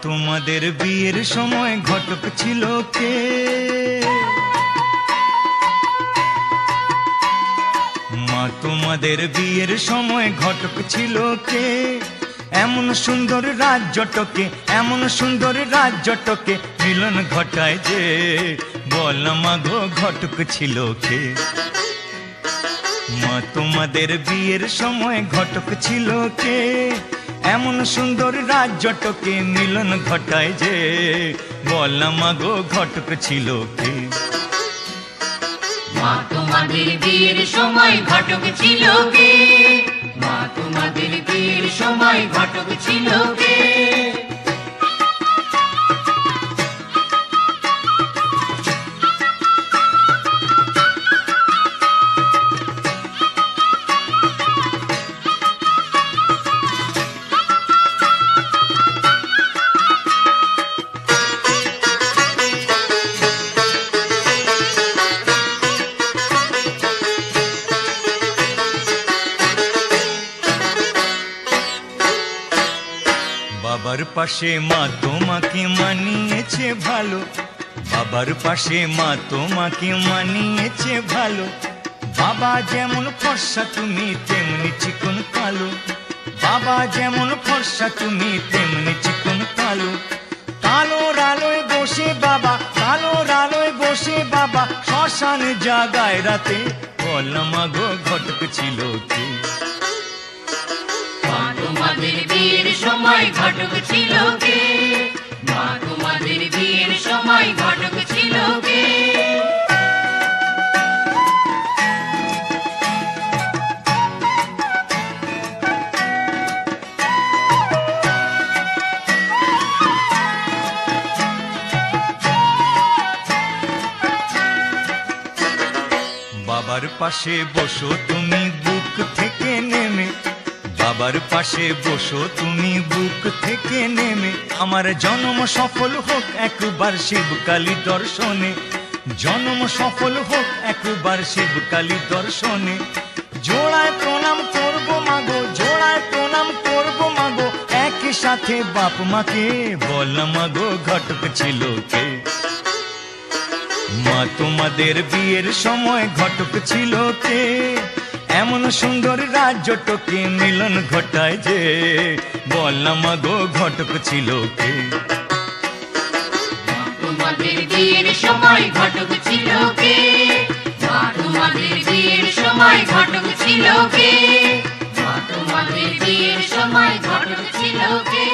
তোমাদের বিয়ের সময় ঘটক ছিল কে? মা তোমাদের বিয়ের সময় ঘটক ছিল কে? এমন সুন্দর রাজ্যটকে, এমন সুন্দর রাজ্যটকে মিলন ঘটায় যে, বল মা গো ঘটক ছিল কে? মা তোমাদের বিয়ের সময় ঘটক ছিল কে? এমন সুন্দর রাজ্যটকে মিলন ঘটায় যে, বল মা গো ঘটক ছিল কে? মা তোমাদের বিয়ের সময় ঘটক ছিল কে? মা তোমাদের বিয়ের সময় ঘটক ছিল কে? বাবার পাশে মা তোমাকে মানিয়েছে ভালো, বাবার পাশে মা তোমাকে মানিয়েছে ভালো। বাবা যেমন ফর্সা তুমি তেমনি চিকন কালো, বাবা যেমন ফর্সা তুমি তেমনি চিকন কালো। কালোর আলোয় বসে বাবা, কালোর আলোয় বসে বাবা শ্মশান জাগায় রাতে, বল মা গো ঘটক ছিল কে? মা তোমাদের বিয়ের সময় ঘটক ছিল কে? মা তোমাদের বিয়ের সময় ঘটক ছিল কে? বাবার পাশে বসো তুমি বুক থেকে নেমে, বাবার পাশে বসো তুমি বুক থেকে নেমে। আমার জন্ম সফল হোক একবার শিবকালী দর্শনে, জন্ম সফল হোক একবার শিবকালী দর্শনে। জোড়ায় প্রণাম করব মাগো, জোড়ায় প্রণাম করব মাগো, একই সাথে বাপ মাকে, বল মাগো ঘটক ছিল কে? মা তোমাদের বিয়ের সময় ঘটক ছিল কে? এমন সুন্দর রাজ্যটকে মিলন ঘটায় যে, বল মা গো ঘটক ছিল কে? মা তোমাদের বিয়ের সময় ঘটক ছিল কে? মা তোমাদের বিয়ের সময় ঘটক ছিল কে? মা তোমাদের বিয়ের সময় ঘটক ছিল কে?